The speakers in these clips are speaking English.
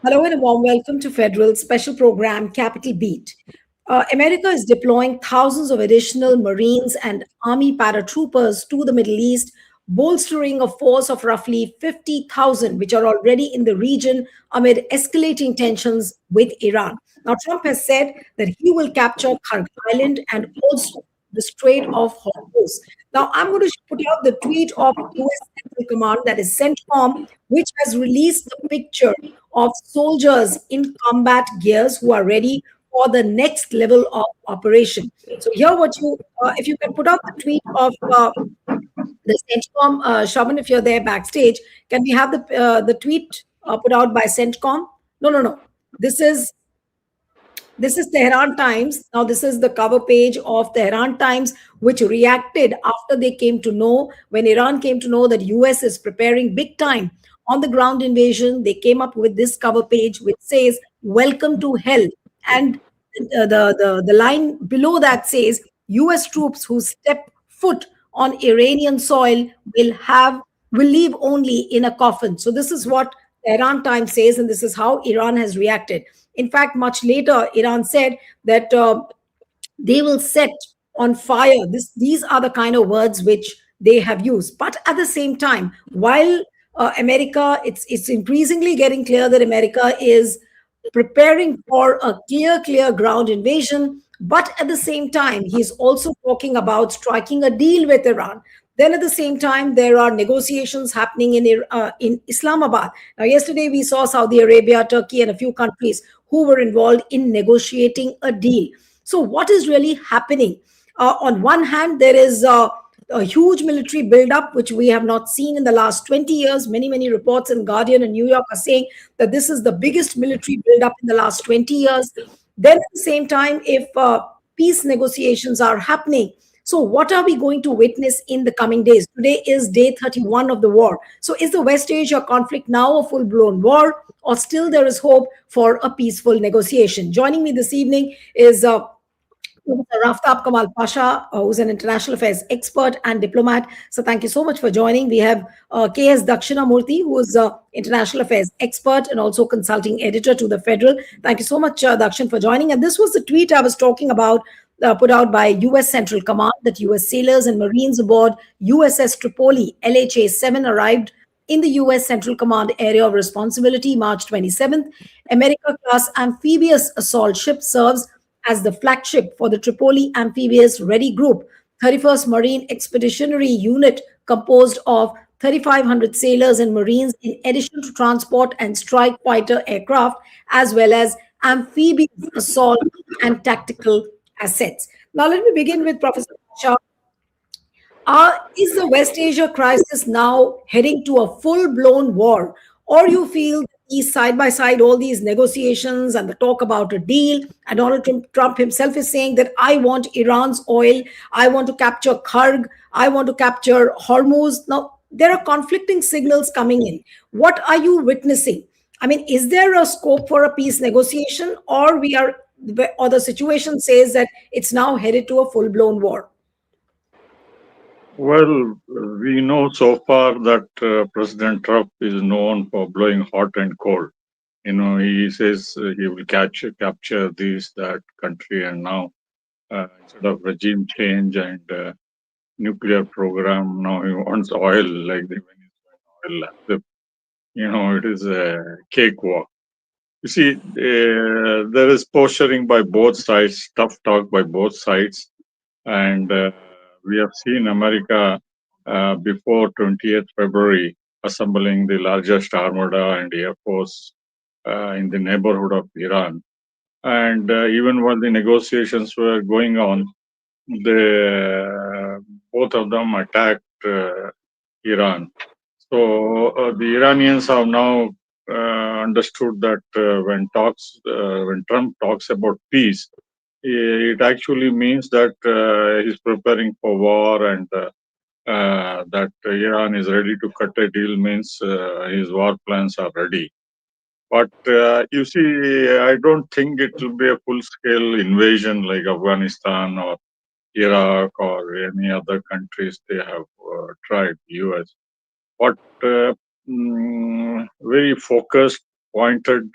Hello and a warm welcome to Federal Special Program Capital Beat. America is deploying thousands of additional Marines and Army paratroopers to the Middle East, bolstering a force of roughly 50,000, which are already in the region amid escalating tensions with Iran. Now, Trump has said that he will capture Kharg Island and also the Strait of Hormuz. Now, I'm going to put out the tweet of US Central Command, that is CENTCOM, which has released the picture of soldiers in combat gears who are ready for the next level of operation. So here, if you can put out the tweet of the CENTCOM, Shravan, if you're there backstage, can we have the tweet put out by CENTCOM? No, no, no. This is this is Tehran Times. Now, this is the cover page of Tehran Times, which reacted after they came to know, when Iran came to know that US is preparing big time on the ground invasion. They came up with this cover page, which says, "Welcome to hell." And the line below that says, US troops who step foot on Iranian soil will leave only in a coffin. So this is what Tehran Times says, and this is how Iran has reacted. In fact, much later, Iran said that they will set on fire. These are the kind of words which they have used. But at the same time, while America, it's increasingly getting clear that America is preparing for a clear ground invasion. But at the same time, he's also talking about striking a deal with Iran. Then at the same time, there are negotiations happening in Islamabad. Now, yesterday we saw Saudi Arabia, Turkey, and a few countries who were involved in negotiating a deal. So, what is really happening? On one hand, there is a huge military buildup, which we have not seen in the last 20 years. Many reports in Guardian and New York are saying that this is the biggest military buildup in the last 20 years. Then, at the same time, if peace negotiations are happening, so what are we going to witness in the coming days? Today is day 31 of the war. So, is the West Asia conflict now a full blown war, or still there is hope for a peaceful negotiation? Joining me this evening is Professor Raftab Kamal Pasha, who's an international affairs expert and diplomat. So thank you so much for joining. We have K.S. Dakshinamurthy, who is an international affairs expert and also consulting editor to the Federal. Thank you so much, Dakshin, for joining. And this was the tweet I was talking about, put out by U.S. Central Command, that U.S. sailors and Marines aboard USS Tripoli LHA-7 arrived in the U.S. Central Command area of responsibility March 27th. America-class amphibious assault ship serves as the flagship for the Tripoli Amphibious Ready Group, 31st Marine Expeditionary Unit, composed of 3,500 sailors and Marines, in addition to transport and strike fighter aircraft, as well as amphibious assault and tactical assets. Now, let me begin with Professor Shah. Is the West Asia crisis now heading to a full blown war? Or you feel these side by side, all these negotiations and the talk about a deal, and Donald Trump himself is saying that I want Iran's oil, I want to capture Kharg, I want to capture Hormuz. Now, there are conflicting signals coming in. What are you witnessing? I mean, is there a scope for a peace negotiation, or the situation says that it's now headed to a full blown war? Well, we know so far that President Trump is known for blowing hot and cold. He says he will capture this, that country, and now instead of regime change and nuclear program, now he wants oil, like the Venezuelan oil. It is a cakewalk. You see, there is posturing by both sides, tough talk by both sides, and we have seen America before 20th February assembling the largest armada and air force in the neighborhood of Iran. And even while the negotiations were going on, both of them attacked Iran. So the Iranians have now understood that when Trump talks about peace, it actually means that he's preparing for war, and that Iran is ready to cut a deal means his war plans are ready. But you see, I don't think it will be a full-scale invasion like Afghanistan or Iraq or any other countries they have tried, US. But very focused, pointed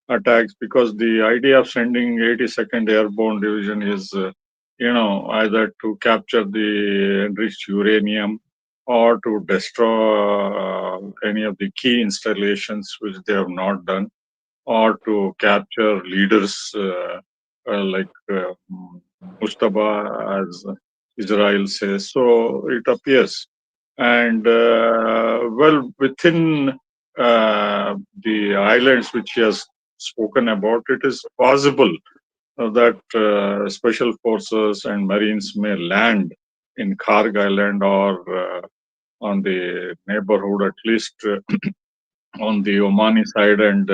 attacks, because the idea of sending 82nd Airborne Division is, either to capture the enriched uranium or to destroy any of the key installations which they have not done, or to capture leaders like Mustafa, as Israel says. So it appears. And within the islands which he has spoken about, it is possible that special forces and marines may land in Karg Island, or on the neighborhood, at least on the Omani side, and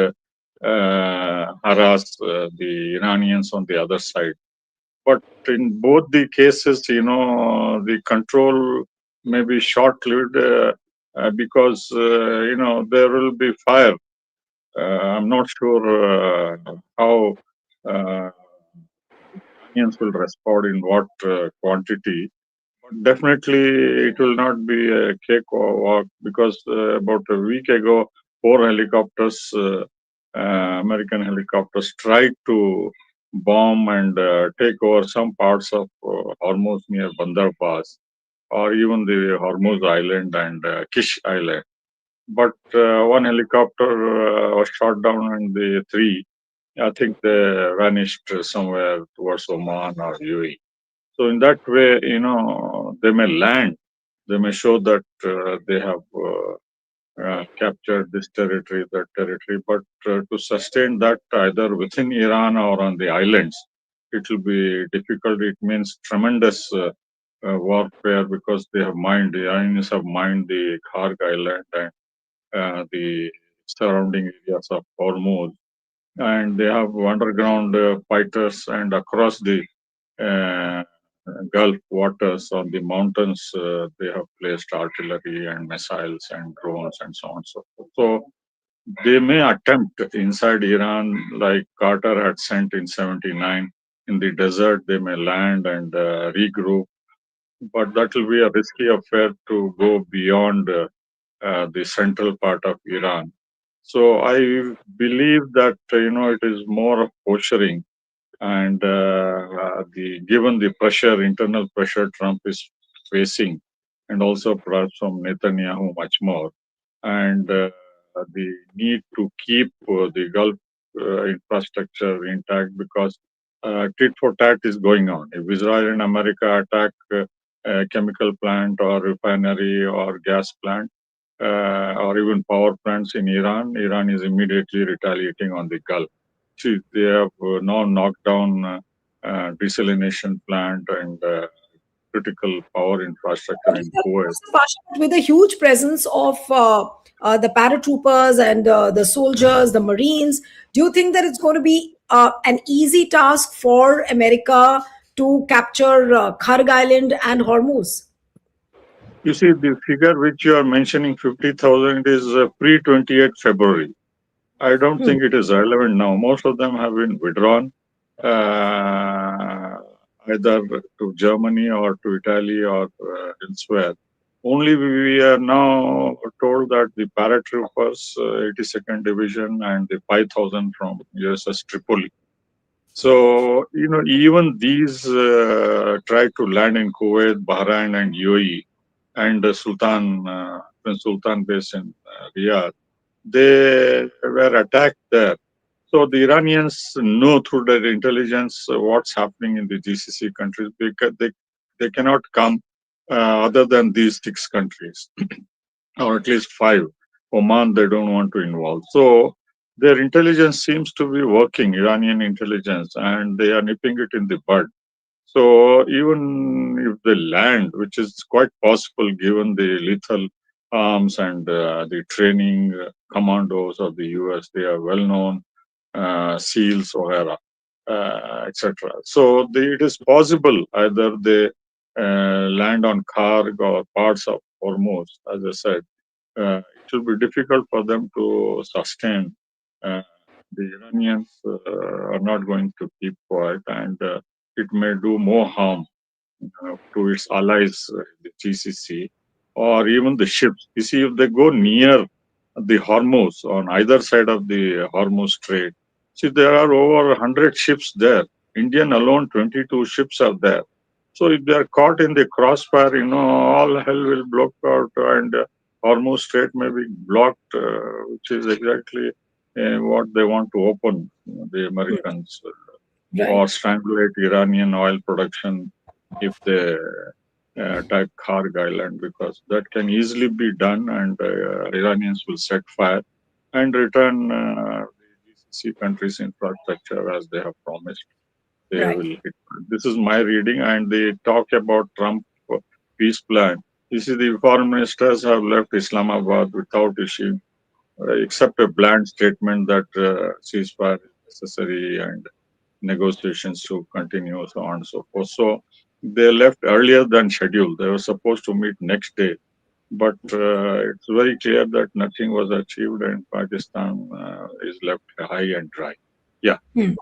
harass the Iranians on the other side. But in both the cases, the control may be short-lived, because there will be fire. I'm not sure how uh, Iranians will respond, in what quantity. But definitely, it will not be a cakewalk, because about a week ago, four helicopters, American helicopters, tried to bomb and take over some parts of Hormuz near Bandar Pass, or even the Hormuz Island and Kish Island. But one helicopter was shot down, and the three, I think, they vanished somewhere towards Oman or UAE. So in that way, they may land, they may show that they have captured this territory, that territory, but to sustain that either within Iran or on the islands, it will be difficult. It means tremendous warfare, because they have mined, the Iranians have mined the Karg Island and the surrounding areas of Hormuz, and they have underground fighters, and across the uh, Gulf waters, on the mountains, they have placed artillery and missiles and drones and so on and so forth. So they may attempt inside Iran, like Carter had sent in 79. In the desert, they may land and regroup, but that will be a risky affair to go beyond the central part of Iran. So I believe that it is more of posturing, and the given the pressure, internal pressure Trump is facing, and also perhaps from Netanyahu much more, and the need to keep the Gulf infrastructure intact, because tit for tat is going on. If Israel and America attack a chemical plant or refinery or gas plant, or even power plants in Iran, Iran is immediately retaliating on the Gulf. See, they have now knocked down desalination plant and critical power infrastructure But in Kuwait. with a huge presence of the paratroopers and the soldiers, the Marines, do you think that it's going to be an easy task for America to capture Kharg Island and Hormuz? You see, the figure which you are mentioning, 50,000, is pre 28 February. I don't Hmm. think it is relevant now. Most of them have been withdrawn, uh, either to Germany or to Italy or elsewhere. Only we are now told that the paratroopers, 82nd Division, and the 5,000 from USS Tripoli. So, even these tried to land in Kuwait, Bahrain, and UAE, and Prince Sultan base in Riyadh. They were attacked there. So the Iranians know through their intelligence what's happening in the GCC countries, because they cannot come other than these six countries, or at least five. Oman, they don't want to involve. So their intelligence seems to be working, Iranian intelligence, and they are nipping it in the bud. So even if they land, which is quite possible given the lethal arms and the training commandos of the US, they are well known, SEALs, O'Hara, etc. So it is possible either they land on Karg or parts of Hormuz, as I said. It will be difficult for them to sustain. Uh, the Iranians are not going to keep quiet, and it may do more harm to its allies, the GCC, or even the ships. You see, if they go near the Hormuz, on either side of the Hormuz Strait, See, there are over 100 ships there. Indian alone, 22 ships are there. So if they are caught in the crossfire, all hell will block out, and Hormuz Strait may be blocked, which is exactly what they want to open, the Hmm. Americans, or Right. strangulate Iranian oil production if they attack Kharg Island, because that can easily be done, and Iranians will set fire and return the GCC countries' infrastructure as they have promised. They Right. will hit. This is my reading, and they talk about Trump peace plan. You see, the foreign ministers have left Islamabad without issuing, except a bland statement that ceasefire is necessary and negotiations to continue, so on and so forth. So they left earlier than scheduled. They were supposed to meet next day, but it's very clear that nothing was achieved, and Pakistan is left high and dry. Yeah. Hmm.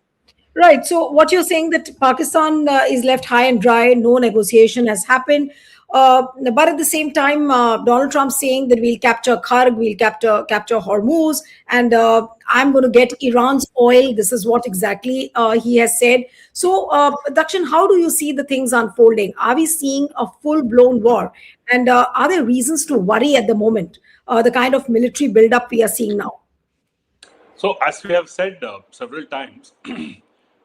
Right. So what you're saying that Pakistan is left high and dry, no negotiation has happened. But at the same time, Donald Trump saying that we'll capture Kharg, we'll capture Hormuz, and I'm going to get Iran's oil. This is what exactly he has said. So, Dakshin, how do you see the things unfolding? Are we seeing a full blown war? And are there reasons to worry at the moment? The kind of military buildup we are seeing now. So, as we have said several times,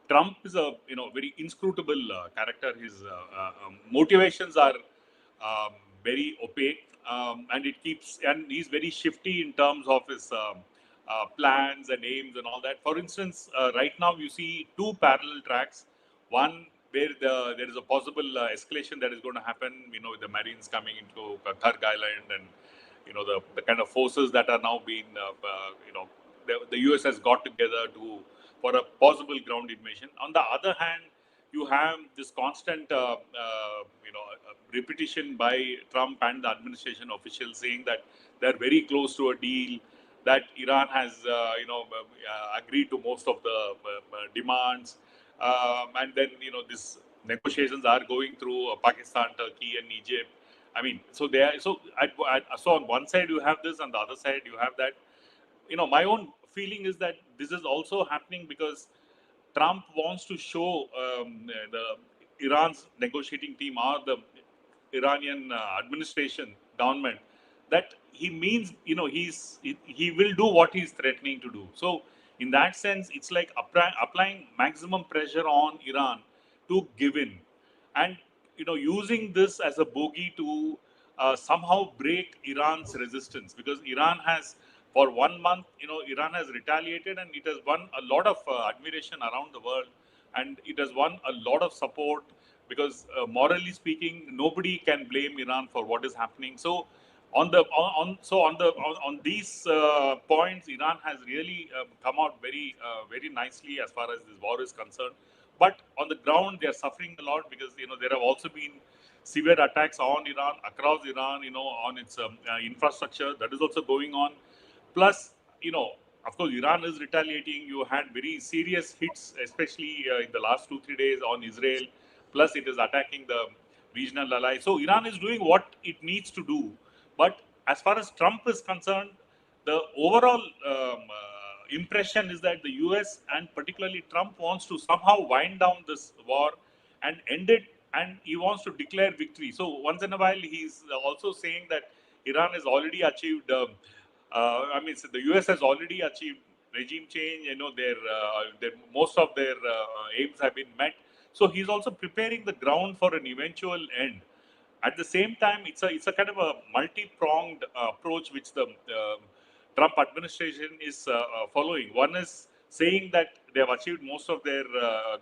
Trump is a very inscrutable character. His motivations are very opaque, and he's very shifty in terms of his plans and aims and all that. For instance, right now you see two parallel tracks. One where there is a possible escalation that is going to happen. With the Marines coming into Kharg Island, and the kind of forces that are now being the US has got together to for a possible ground invasion. On the other hand, you have this constant repetition by Trump and the administration officials saying that they're very close to a deal, that Iran has agreed to most of the demands, and then these negotiations are going through Pakistan, Turkey, and Egypt. I mean, so they are so on one side you have this, on the other side you have that. My own feeling is that this is also happening because Trump wants to show the Iran's negotiating team or the Iranian administration government that he means, he will do what he's threatening to do. So in that sense, it's like applying maximum pressure on Iran to give in, and using this as a bogey to somehow break Iran's resistance, because Iran has for 1 month, Iran has retaliated, and it has won a lot of admiration around the world, and it has won a lot of support because morally speaking, nobody can blame Iran for what is happening. So on these points, Iran has really come out very nicely as far as this war is concerned. But on the ground, they are suffering a lot because there have also been severe attacks on Iran, across Iran, on its infrastructure that is also going on. Plus, of course, Iran is retaliating. You had very serious hits, especially in the last 2-3 days on Israel. Plus, it is attacking the regional ally. So Iran is doing what it needs to do. But as far as Trump is concerned, the overall impression is that the US and particularly Trump wants to somehow wind down this war and end it, and he wants to declare victory. So once in a while, he's also saying that Iran has already achieved. So the US has already achieved regime change. Their most of their aims have been met. So he's also preparing the ground for an eventual end. At the same time, it's a kind of a multi-pronged approach which the Trump administration is following. One is saying that they have achieved most of their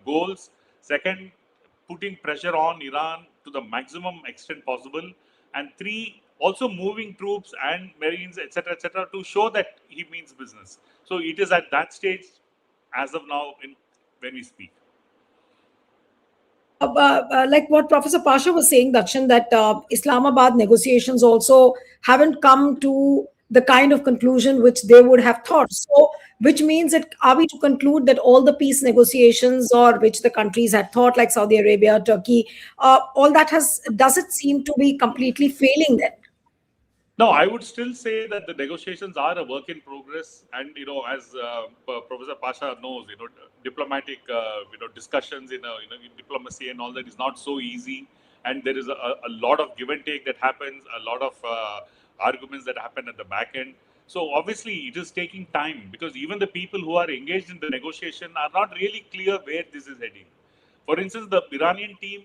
goals. Second, putting pressure on Iran to the maximum extent possible. And three, also moving troops and marines, etc., to show that he means business. So it is at that stage as of now when we speak. Like what Professor Pasha was saying, Dakshin, that Islamabad negotiations also haven't come to the kind of conclusion which they would have thought. So, which means that are we to conclude that all the peace negotiations or which the countries had thought, like Saudi Arabia, Turkey, all that does it seem to be completely failing then? No, I would still say that the negotiations are a work in progress, and as Professor Pasha knows, diplomatic, discussions in diplomacy and all that is not so easy, and there is a lot of give and take that happens, a lot of arguments that happen at the back end. So obviously, it is taking time because even the people who are engaged in the negotiation are not really clear where this is heading. For instance, the Iranian team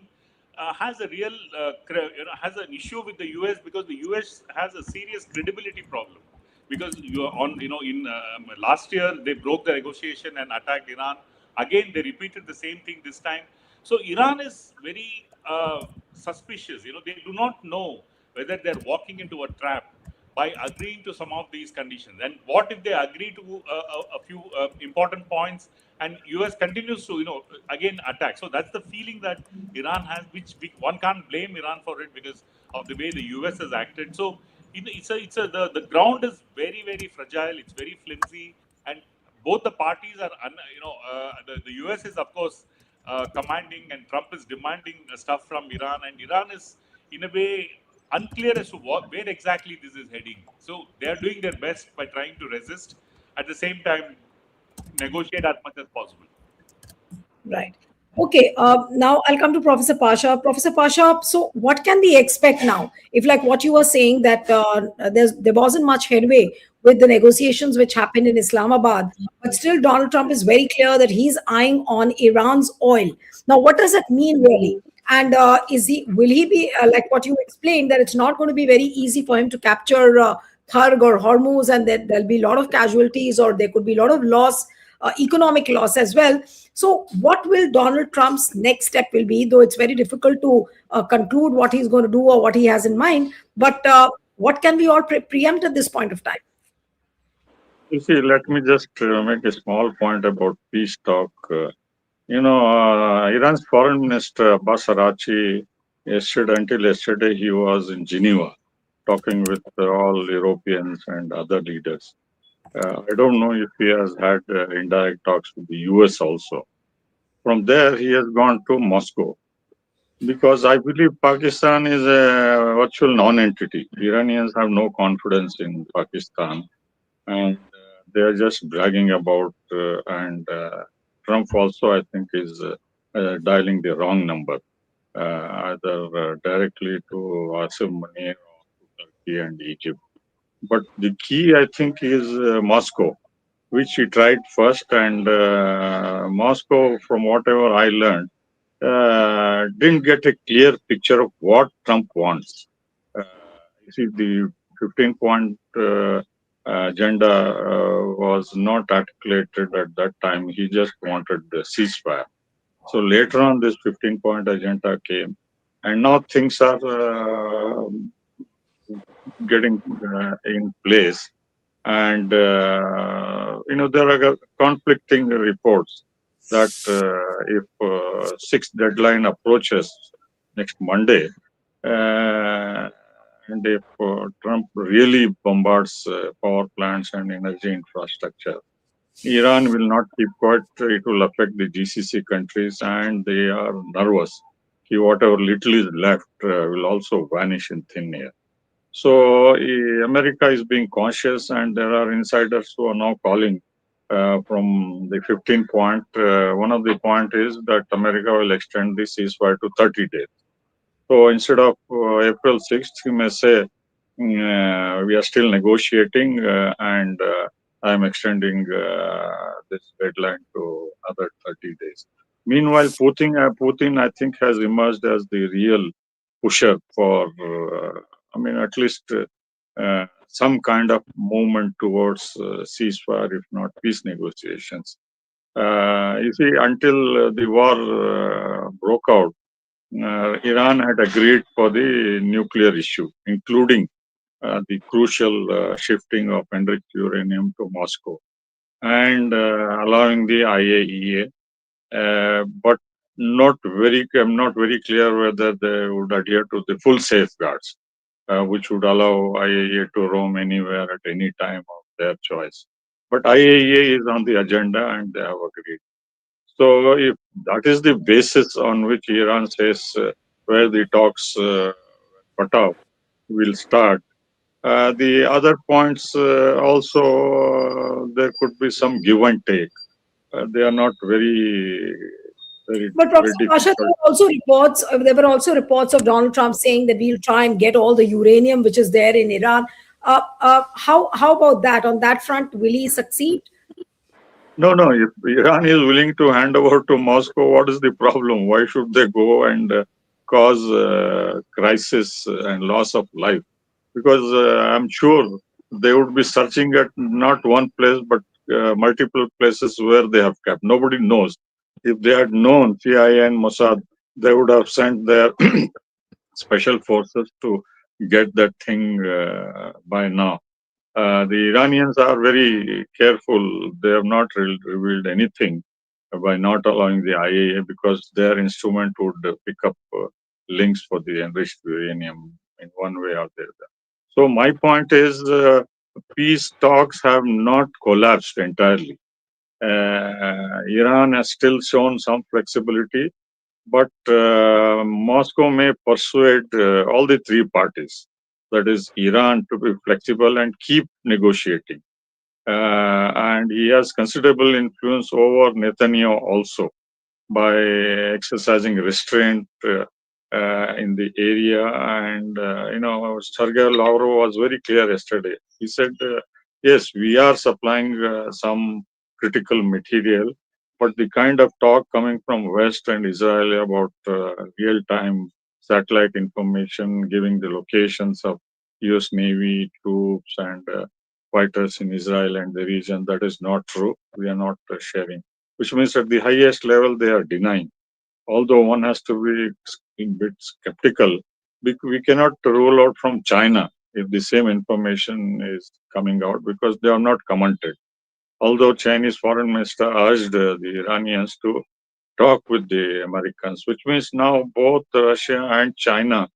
has a real has an issue with the US because the US has a serious credibility problem because you are on in last year they broke the negotiation and attacked Iran. Again, they repeated the same thing this time. So Iran is very suspicious. They do not know whether they're walking into a trap by agreeing to some of these conditions. And what if they agree to a few important points and US continues to, again attack? So that's the feeling that Iran has, which one can't blame Iran for it because of the way the US has acted. So the ground is very, very fragile. It's very flimsy. And both the parties are, the US is, of course, commanding and Trump is demanding stuff from Iran. And Iran is, in a way, unclear as to where exactly this is heading. So they are doing their best by trying to resist, at the same time negotiate as much as possible. Right. Okay. Now I'll come to Professor Pasha. Professor Pasha, so what can we expect now? If, like what you were saying, that there wasn't much headway with the negotiations which happened in Islamabad, but still Donald Trump is very clear that he's eyeing on Iran's oil. Now, what does that mean really? And will he be like what you explained, that it's not going to be very easy for him to capture Tharg or Hormuz, and that there'll be a lot of casualties, or there could be a lot of loss, economic loss as well. So, what will Donald Trump's next step will be? Though it's very difficult to conclude what he's going to do or what he has in mind, but what can we all preempt at this point of time? You see, let me just make a small point about peace talk. Iran's foreign minister Abbas Arachi, until yesterday, he was in Geneva talking with all Europeans and other leaders. I don't know if he has had indirect talks with the US also. From there, he has gone to Moscow because I believe Pakistan is a virtual non-entity. Iranians have no confidence in Pakistan, and they are just bragging about. And Trump also, I think, is dialing the wrong number, either directly to Asim Mani or to Turkey and Egypt. But the key, I think, is Moscow, which he tried first, and Moscow, from whatever I learned, didn't get a clear picture of what Trump wants. You see, the 15-point agenda was not articulated at that time. He just wanted the ceasefire. So later on, this 15-point agenda came, and now things are getting in place. And there are conflicting reports that if sixth deadline approaches next Monday, and if Trump really bombards power plants and energy infrastructure, Iran will not keep quiet. It will affect the GCC countries, and they are nervous. Whatever little is left will also vanish in thin air. So America is being cautious, and there are insiders who are now calling from the 15 point. One of the point is that America will extend the ceasefire to 30 days. So instead of April 6th, you may say we are still negotiating, and I'm extending this deadline to another 30 days. Meanwhile, Putin, I think, has emerged as the real pusher for, at least some kind of movement towards ceasefire, if not peace negotiations. You see, until the war broke out, Iran had agreed for the nuclear issue, including the crucial shifting of enriched uranium to Moscow and allowing the IAEA, but I'm not very clear whether they would adhere to the full safeguards, which would allow IAEA to roam anywhere at any time of their choice. But IAEA is on the agenda, and they have agreed. So if that is the basis on which Iran says where the talks cut off will start, The other points also there could be some give and take. They are not But very Professor Pasha, difficult. there were also reports of Donald Trump saying that we'll try and get all the uranium which is there in Iran. How about that? On that front, will he succeed? No, no. If Iran is willing to hand over to Moscow, what is the problem? Why should they go and cause crisis and loss of life? Because I'm sure they would be searching at not one place but multiple places where they have kept. Nobody knows. If they had known, CIA and Mossad, they would have sent their special forces to get that thing by now. The Iranians are very careful. They have not revealed anything by not allowing the IAEA because their instrument would pick up links for the enriched uranium in one way or the other. So my point is, peace talks have not collapsed entirely. Iran has still shown some flexibility, but Moscow may persuade all the three parties, that is Iran, to be flexible and keep negotiating. And he has considerable influence over Netanyahu also by exercising restraint in the area. And, Sergei Lavrov was very clear yesterday. He said, yes, we are supplying some critical material, but the kind of talk coming from West and Israel about real-time satellite information, giving the locations of US Navy troops and fighters in Israel and the region, that is not true. We are not sharing, which means at the highest level they are denying. Although one has to be a bit skeptical, we cannot rule out from China if the same information is coming out because they are not commented. Although Chinese foreign minister urged the Iranians to talk with the Americans, which means now both Russia and China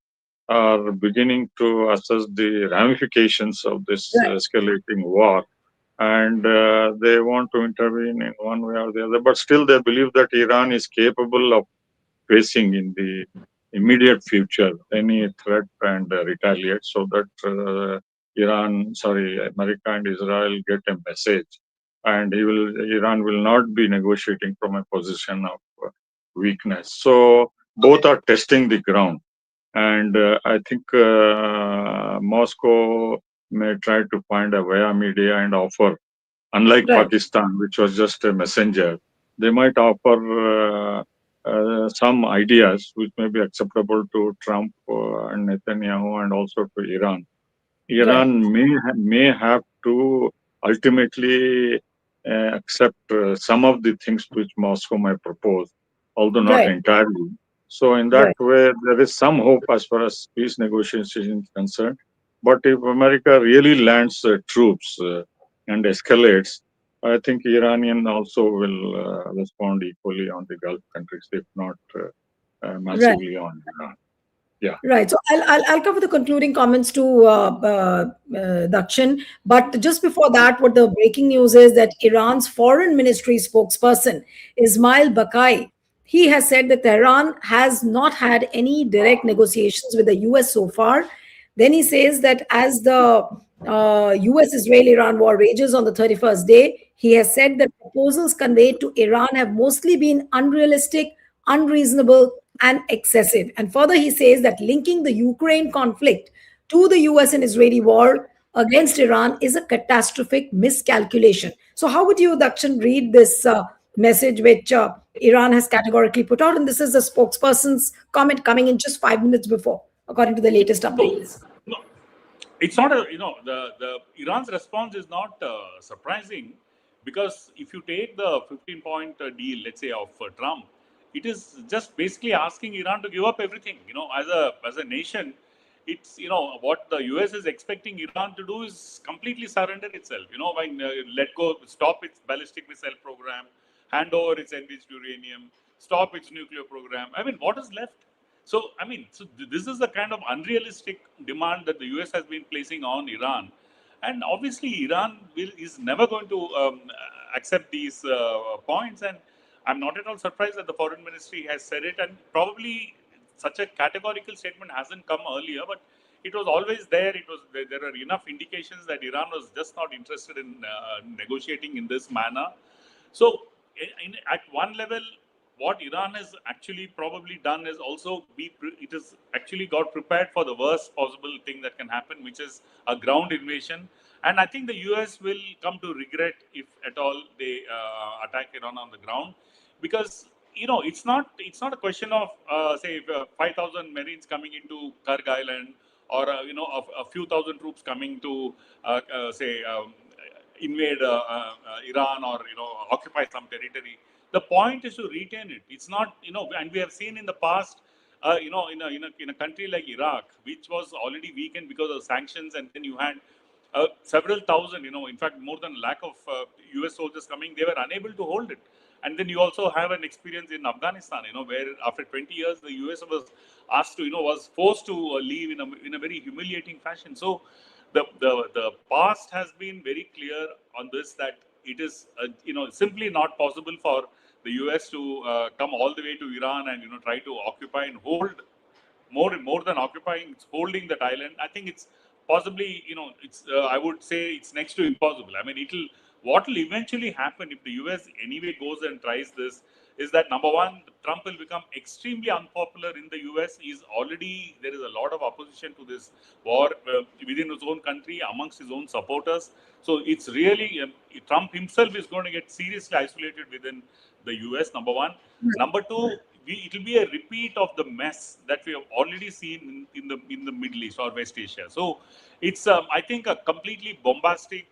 are beginning to assess the ramifications of this Right. escalating war, and they want to intervene in one way or the other. But still, they believe that Iran is capable of facing in the immediate future any threat and retaliate, so that America and Israel get a message, and Iran will not be negotiating from a position of weakness. So both are testing the ground, and I think Moscow may try to find a via media and offer. Unlike Right. Pakistan, which was just a messenger, they might offer some ideas which may be acceptable to Trump and Netanyahu and also to Iran. Right. Iran may have to ultimately accept some of the things which Moscow may propose, although not Right. entirely. So, in that Right. way, there is some hope as far as peace negotiations is concerned. But if America really lands troops and escalates, I think Iranian also will respond equally on the Gulf countries, if not Right. massively on Iran. Yeah. Right. So I'll cover the concluding comments to Dakshin. But just before that, what the breaking news is that Iran's foreign ministry spokesperson, Ismail Bakai, he has said that Tehran has not had any direct negotiations with the US so far. Then he says that as the US Israel Iran war rages on the 31st day, he has said that proposals conveyed to Iran have mostly been unrealistic, unreasonable, and excessive. And further, he says that linking the Ukraine conflict to the US and Israeli war against Iran is a catastrophic miscalculation. So, how would you, Dakshin, read this message which Iran has categorically put out? And this is the spokesperson's comment coming in just 5 minutes before, according to the latest No, updates. no, it's not a the Iran's response is not surprising, because if you take the 15-point deal, let's say, of Trump, it is just basically asking Iran to give up everything. As a nation, it's what the US is expecting Iran to do is completely surrender itself. When let go, stop its ballistic missile program, hand over its enriched uranium, stop its nuclear program. I mean, what is left? So, this is the kind of unrealistic demand that the US has been placing on Iran. And obviously, Iran is never going to accept these points. And I'm not at all surprised that the foreign ministry has said it. And probably such a categorical statement hasn't come earlier. But it was always there. There are enough indications that Iran was just not interested in negotiating in this manner. So, at one level, what Iran has actually probably done is also it has actually got prepared for the worst possible thing that can happen, which is a ground invasion. And I think the US will come to regret if at all they attack Iran on the ground, because it's not a question of say 5,000 Marines coming into Karg Island, or a few thousand troops coming to say invade Iran, or occupy some territory. The point is to retain it. It's not, and we have seen in the past, in a country like Iraq, which was already weakened because of sanctions, and then you had several thousand, in fact, more than a lakh of US soldiers coming, they were unable to hold it. And then you also have an experience in Afghanistan, where after 20 years, the US was asked to, was forced to leave in a very humiliating fashion. So the past has been very clear on this, that it is, simply not possible for the US to come all the way to Iran and, try to occupy and hold more than occupying, it's holding that island. I think it's possibly, it's I would say it's next to impossible. I mean, what will eventually happen if the US anyway goes and tries this is that, number one, Trump will become extremely unpopular in the US. There is a lot of opposition to this war within his own country, amongst his own supporters. So it's really Trump himself is going to get seriously isolated within the US. Number one. Number two, it will be a repeat of the mess that we have already seen in the Middle East or West Asia. So it's I think a completely bombastic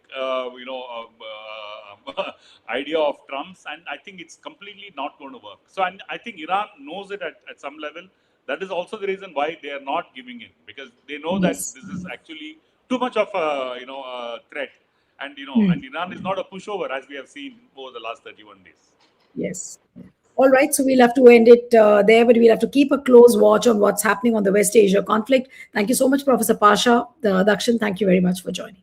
idea of Trump's, and I think it's completely not going to work. So I think Iran knows it at some level. That is also the reason why they are not giving in, because they know that Yes. this is actually too much of a threat, and and Iran is not a pushover, as we have seen over the last 31 days. Yes. All right. So we'll have to end it there, but we'll have to keep a close watch on what's happening on the West Asia conflict. Thank you so much, Professor Pasha. Dakshin, thank you very much for joining.